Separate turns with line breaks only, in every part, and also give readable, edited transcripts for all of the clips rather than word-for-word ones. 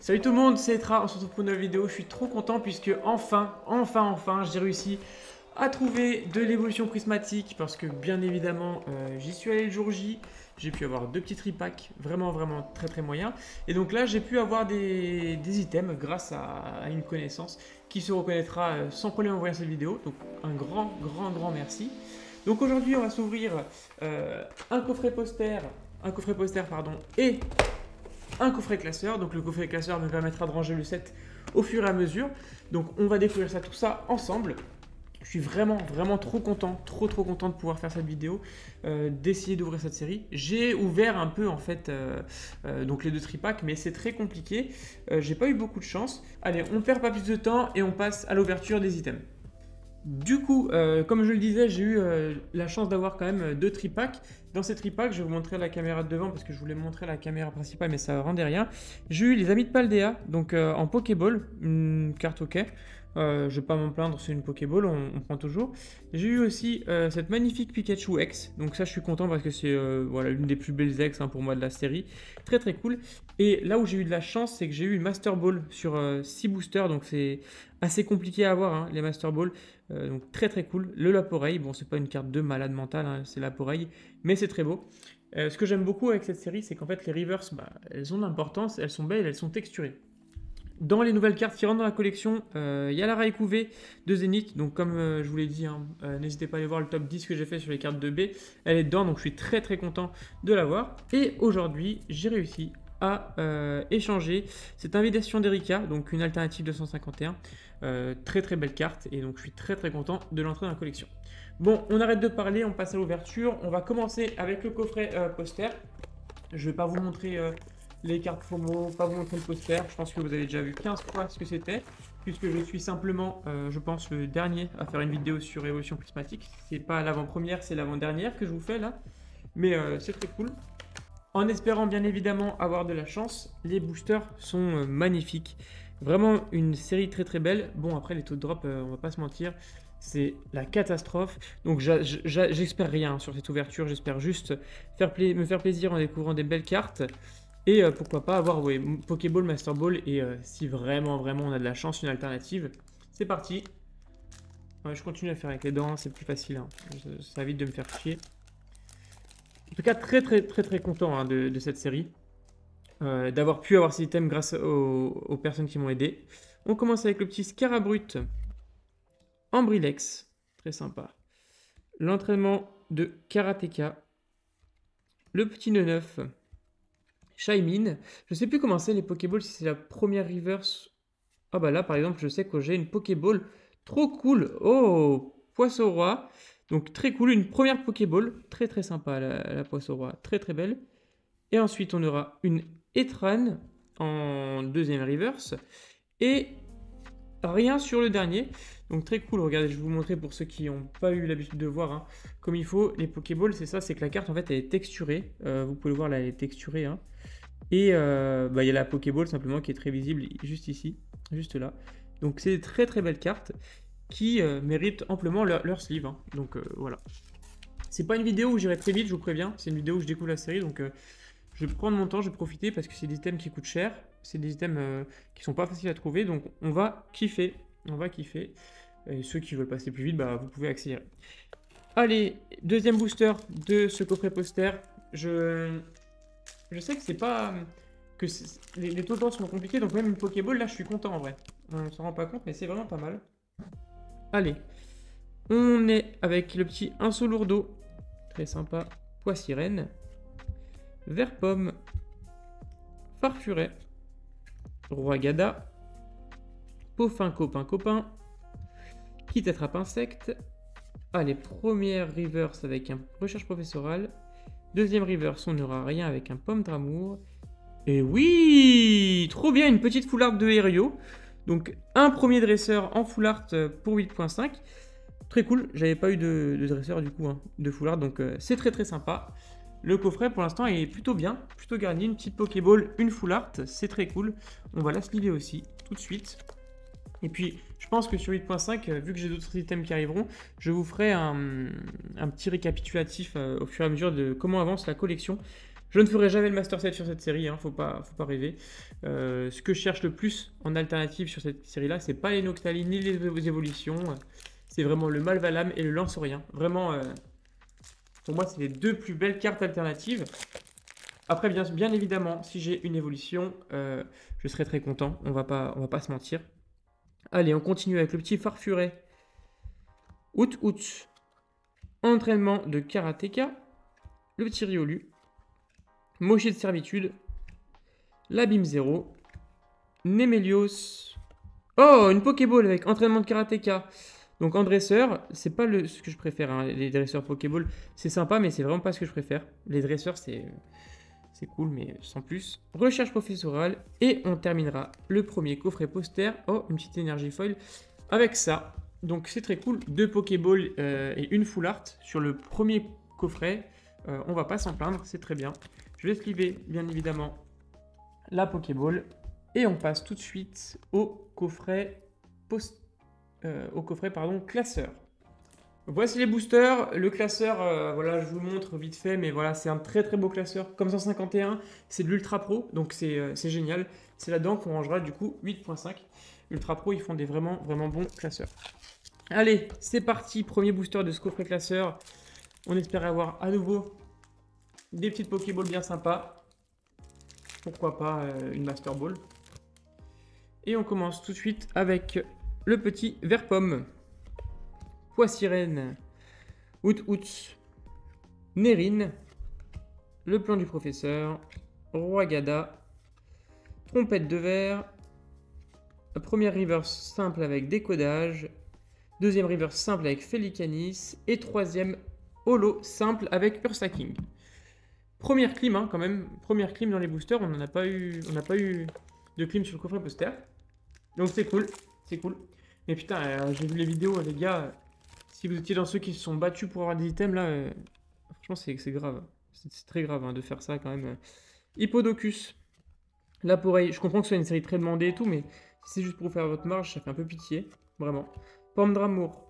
Salut tout le monde, c'est Etra, on se retrouve pour une nouvelle vidéo. Je suis trop content puisque enfin, j'ai réussi à trouver de l'évolution prismatique parce que bien évidemment, j'y suis allé le jour J. J'ai pu avoir deux petits tripacks, vraiment très moyens. Et donc là, j'ai pu avoir des items grâce à une connaissance qui se reconnaîtra sans problème en voyant cette vidéo. Donc un grand merci. Donc aujourd'hui, on va s'ouvrir un coffret poster, pardon, et un coffret classeur. Donc le coffret classeur me permettra de ranger le set au fur et à mesure. Donc on va découvrir tout ça ensemble. Je suis vraiment trop content, trop content de pouvoir faire cette vidéo, d'essayer d'ouvrir cette série. J'ai ouvert un peu en fait donc les deux tripacks, mais c'est très compliqué. J'ai pas eu beaucoup de chance. Allez, on perd pas plus de temps et on passe à l'ouverture des items. Du coup, comme je le disais, j'ai eu la chance d'avoir quand même deux tripacks. Dans ces tripacks, je vais vous montrer la caméra de devant parce que je voulais montrer la caméra principale, mais ça rendait rien. J'ai eu les amis de Paldea, donc en Pokéball, une carte ok. Je vais pas m'en plaindre, c'est une Pokéball, on prend toujours. J'ai eu aussi cette magnifique Pikachu X, donc ça je suis content parce que c'est voilà, l'une des plus belles X pour moi de la série. Très cool. Et là où j'ai eu de la chance, c'est que j'ai eu une Master Ball sur 6 boosters, donc c'est assez compliqué à avoir les Master Ball. Donc très cool. Le Laporeille, bon c'est pas une carte de malade mental, c'est Laporeille, mais c'est très beau. Ce que j'aime beaucoup avec cette série, c'est qu'en fait les reverse, elles ont de l'importance, elles sont belles, elles sont texturées. Dans les nouvelles cartes qui rentrent dans la collection, il y a la Raikou V de Zenith. Donc comme je vous l'ai dit, n'hésitez pas à aller voir le top 10 que j'ai fait sur les cartes de B. Elle est dedans, donc je suis très content de l'avoir. Et aujourd'hui, j'ai réussi à échanger cette invitation d'Erika, donc une alternative 251. Très belle carte, et donc je suis très content de l'entrer dans la collection. Bon, on arrête de parler, on passe à l'ouverture. On va commencer avec le coffret poster. Je ne vais pas vous montrer les cartes promo, pas vous montrer le poster. Je pense que vous avez déjà vu 15 fois ce que c'était, puisque je suis simplement, je pense, le dernier à faire une vidéo sur Évolution Prismatique. C'est pas l'avant-première, c'est l'avant-dernière que je vous fais là. Mais c'est très cool. En espérant bien évidemment avoir de la chance, les boosters sont magnifiques. Vraiment une série très belle. Bon, après les taux de drop, on va pas se mentir, c'est la catastrophe. Donc j'espère rien sur cette ouverture. J'espère juste me faire plaisir en découvrant des belles cartes. Et pourquoi pas avoir Pokéball, Master Ball et si vraiment on a de la chance, une alternative. C'est parti. Je continue à faire avec les dents, c'est plus facile. Ça évite de me faire chier. En tout cas, très content de cette série. D'avoir pu avoir ces items grâce aux personnes qui m'ont aidé. On commence avec le petit Scarabrut en Brilex. Très sympa. L'entraînement de Karateka. Le petit Neneuf. Shaymin. Je sais plus comment c'est les Pokéballs, si c'est la première reverse. Ah bah là par exemple je sais que j'ai une Pokéball trop cool. Oh, Poisson-Roi. Donc très cool, une première Pokéball. Très sympa la Poisson-Roi, très belle. Et ensuite on aura une Etran en deuxième reverse. Et rien sur le dernier. Donc très cool, regardez, je vais vous montrer pour ceux qui n'ont pas eu l'habitude de voir comme il faut. Les Pokéballs, c'est ça, c'est que la carte en fait elle est texturée. Vous pouvez le voir là, elle est texturée. Et il y a la Pokéball simplement qui est très visible juste ici, juste là. Donc c'est des très belles cartes qui méritent amplement leur sleeve. Donc voilà. C'est pas une vidéo où j'irai très vite, je vous préviens. C'est une vidéo où je découvre la série, donc je vais prendre mon temps, je vais profiter parce que c'est des items qui coûtent cher. C'est des items qui sont pas faciles à trouver, donc on va kiffer. Et ceux qui veulent passer plus vite, vous pouvez accélérer. Allez, deuxième booster de ce coffret poster. Je sais que c'est pas... que les taux de drop sont compliqués, donc même une Pokéball, là, je suis content en vrai. On s'en rend pas compte, mais c'est vraiment pas mal. Allez, on est avec le petit Insolourdo. Très sympa. Poissirène. Vert-Pomme. Farfuret. Roi-Gada. Peaufin copain. Qui t'attrape insecte. Allez, première reverse avec un recherche professorale. Deuxième reverse, on n'aura rien avec un pomme d'amour. Et oui, trop bien, une petite full art de Herio. Donc un premier dresseur en full art pour 8.5. Très cool, j'avais pas eu de dresseur du coup, de full art, donc c'est très sympa. Le coffret pour l'instant est plutôt bien, plutôt garni. Une petite Pokéball, une full art, c'est très cool. On va la sleever aussi, tout de suite. Et puis, je pense que sur 8.5, vu que j'ai d'autres items qui arriveront, je vous ferai un petit récapitulatif au fur et à mesure de comment avance la collection. Je ne ferai jamais le Master 7 sur cette série, hein, faut pas rêver. Ce que je cherche le plus en alternative sur cette série-là, c'est pas les Noctali ni les évolutions. C'est vraiment le Malvalam et le Lanceorien. Vraiment, pour moi, c'est les deux plus belles cartes alternatives. Après, bien évidemment, si j'ai une évolution, je serai très content. On va pas se mentir. Allez, on continue avec le petit Farfuret. Out. Entraînement de Karateka. Le petit Riolu. Moché de servitude. L'Abîme 0. Nemelios. Oh, une Pokéball avec entraînement de Karateka. Donc en dresseur, c'est pas ce que je préfère. Hein. Les dresseurs Pokéball, c'est sympa, mais c'est vraiment pas ce que je préfère. Les dresseurs, c'est cool, mais sans plus. Recherche professorale. Et on terminera le premier coffret poster. Oh, une petite énergie foil. Avec ça. Donc c'est très cool. 2 Pokéballs et une Full Art sur le premier coffret. On va pas s'en plaindre, c'est très bien. Je vais sliver, bien évidemment, la Pokéball. Et on passe tout de suite au coffret classeur. Voici les boosters. Le classeur, voilà, je vous le montre vite fait, mais voilà, c'est un très très beau classeur. Comme 151, c'est de l'Ultra Pro, donc c'est génial. C'est là-dedans qu'on rangera du coup 8.5. Ultra Pro, ils font des vraiment bons classeurs. Allez, c'est parti, premier booster de ce coffret classeur. On espère avoir à nouveau des petites Pokéballs bien sympas. Pourquoi pas une Master Ball. Et on commence tout de suite avec le petit vert pomme. Poissirène. Out. Nérine. Le plan du professeur. Roi Gada. Trompette de verre. Première reverse simple avec décodage. Deuxième reverse simple avec Felicanis. Et troisième holo simple avec Ursa King. Première clim, hein, quand même. Première clim dans les boosters. On n'a pas eu de clim sur le coffret poster. Donc c'est cool. Mais putain, j'ai vu les vidéos, les gars. Si vous étiez dans ceux qui se sont battus pour avoir des items, là, franchement, c'est grave. C'est très grave hein, de faire ça quand même. Hippodocus. Là, pareil, je comprends que ce soit une série très demandée et tout, mais si c'est juste pour faire votre marge, ça fait un peu pitié. Vraiment. Pomme d'amour.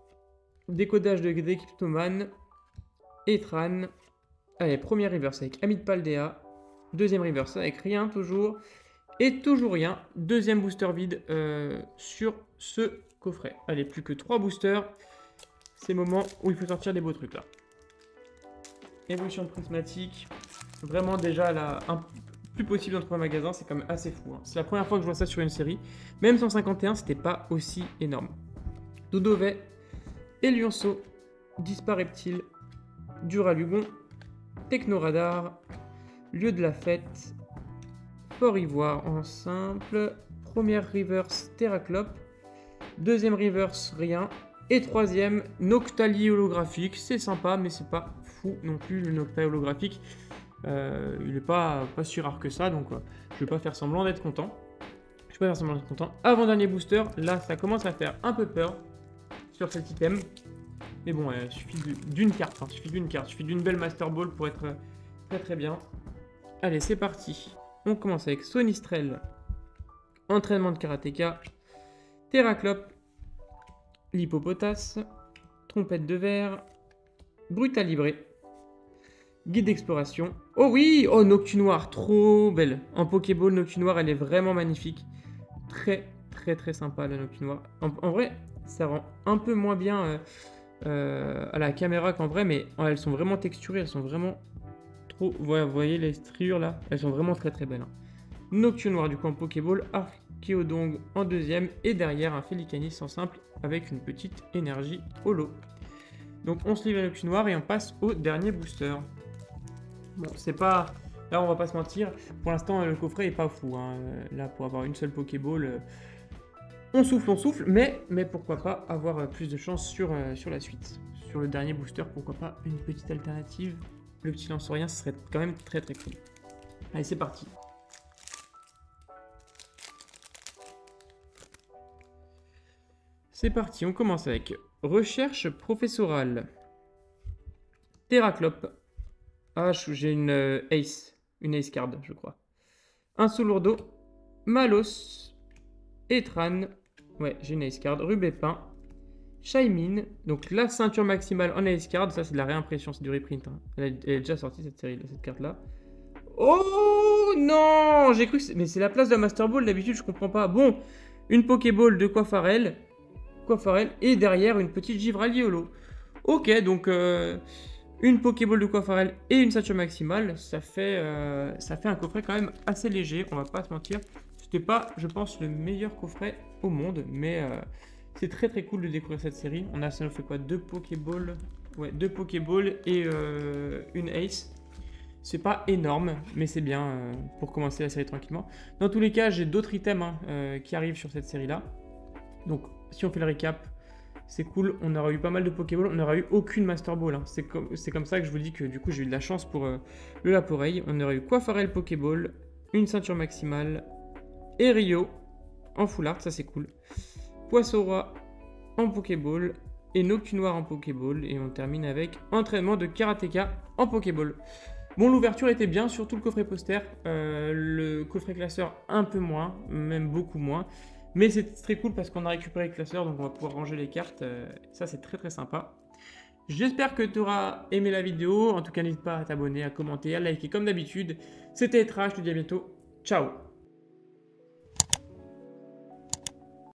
Décodage de Decryptoman. Etran. Allez, première reverse avec Amit Paldea. Deuxième reverse avec rien, toujours. Et toujours rien. Deuxième booster vide sur ce coffret. Allez, plus que 3 boosters. C'est le moment où il faut sortir des beaux trucs là. Évolution de prismatique. Vraiment déjà là, plus possible dans le premier magasin, c'est quand même assez fou. Hein. C'est la première fois que je vois ça sur une série. Même 151, c'était pas aussi énorme. Dodovet, Elionceau, Dispareptile, Duralugon, Technoradar, Lieu de la fête, Fort Ivoire en simple, première reverse Terraclope, deuxième reverse rien, et troisième Noctali holographique. C'est sympa, mais c'est pas fou non plus le Noctali holographique. Il n'est pas si rare que ça, donc je vais pas faire semblant d'être content. Avant-dernier booster, là ça commence à faire un peu peur sur cet item. Mais bon, il suffit d'une carte, il suffit d'une belle Master Ball pour être très bien. Allez, c'est parti. On commence avec Sonistrel, entraînement de Karateka, Terraclope, l'Hippopotas, Trompette de verre, Brutalibré, Guide d'exploration. Oh oui, oh Noctunoir, trop belle. En Pokéball, Noctunoir, elle est vraiment magnifique. Très sympa la Noctunoir. En vrai, ça rend un peu moins bien à la caméra qu'en vrai, mais elles sont vraiment texturées, elles sont vraiment trop... Voilà, vous voyez les striures là, elles sont vraiment très belles. Hein. Noctunoir du coup en Pokéball, Archeodong en deuxième, et derrière un Felicanis en simple avec une petite énergie holo. Donc on se livre à Noctunoir et on passe au dernier booster. Bon, c'est pas... Là, on va pas se mentir. Pour l'instant, le coffret est pas fou. Hein. Là, pour avoir une seule Pokéball, on souffle. Mais pourquoi pas avoir plus de chance sur la suite. Sur le dernier booster, pourquoi pas une petite alternative. Le petit Lanceorien, ce serait quand même très cool. Allez, c'est parti. C'est parti, on commence avec recherche professorale. Terraclope. Ah, j'ai une Ace card, je crois. Un Soulurdo, Malos, Etran, ouais, j'ai une Ace card, Rubépin, Shaymin, donc la ceinture maximale en Ace card, ça c'est de la réimpression, c'est du reprint. Hein. Elle est déjà sortie cette série, cette carte-là. Oh non, j'ai cru que mais c'est la place de la Master Ball, d'habitude je comprends pas. Bon, une Pokéball de Quafarel, et derrière une petite Givraldi Holo. Ok, donc une Pokéball de Quafarel et une ceinture maximale, ça fait un coffret quand même assez léger, on va pas se mentir. C'était pas, je pense, le meilleur coffret au monde, mais c'est très très cool de découvrir cette série. Ça nous fait quoi? 2 Pokéballs, ouais, 2 Pokéballs et une Ace. C'est pas énorme, mais c'est bien pour commencer la série tranquillement. Dans tous les cas, j'ai d'autres items qui arrivent sur cette série-là. Donc, si on fait le récap, c'est cool. On aura eu pas mal de Pokéballs, on n'aura eu aucune Master Ball. Hein. C'est comme ça que je vous dis que du coup, j'ai eu de la chance pour le Laporeille. On aura eu Quafarel Pokéball, une ceinture maximale, et Rio en full art, ça c'est cool. Poisson-Roi en Pokéball et Noctunoir en Pokéball. Et on termine avec entraînement de Karateka en Pokéball. Bon, l'ouverture était bien, surtout le coffret poster. Le coffret classeur, un peu moins, même beaucoup moins. Mais c'est très cool parce qu'on a récupéré le classeur, donc on va pouvoir ranger les cartes. Ça, c'est très très sympa. J'espère que tu auras aimé la vidéo. En tout cas, n'hésite pas à t'abonner, à commenter, à liker comme d'habitude. C'était Etra, je te dis à bientôt. Ciao!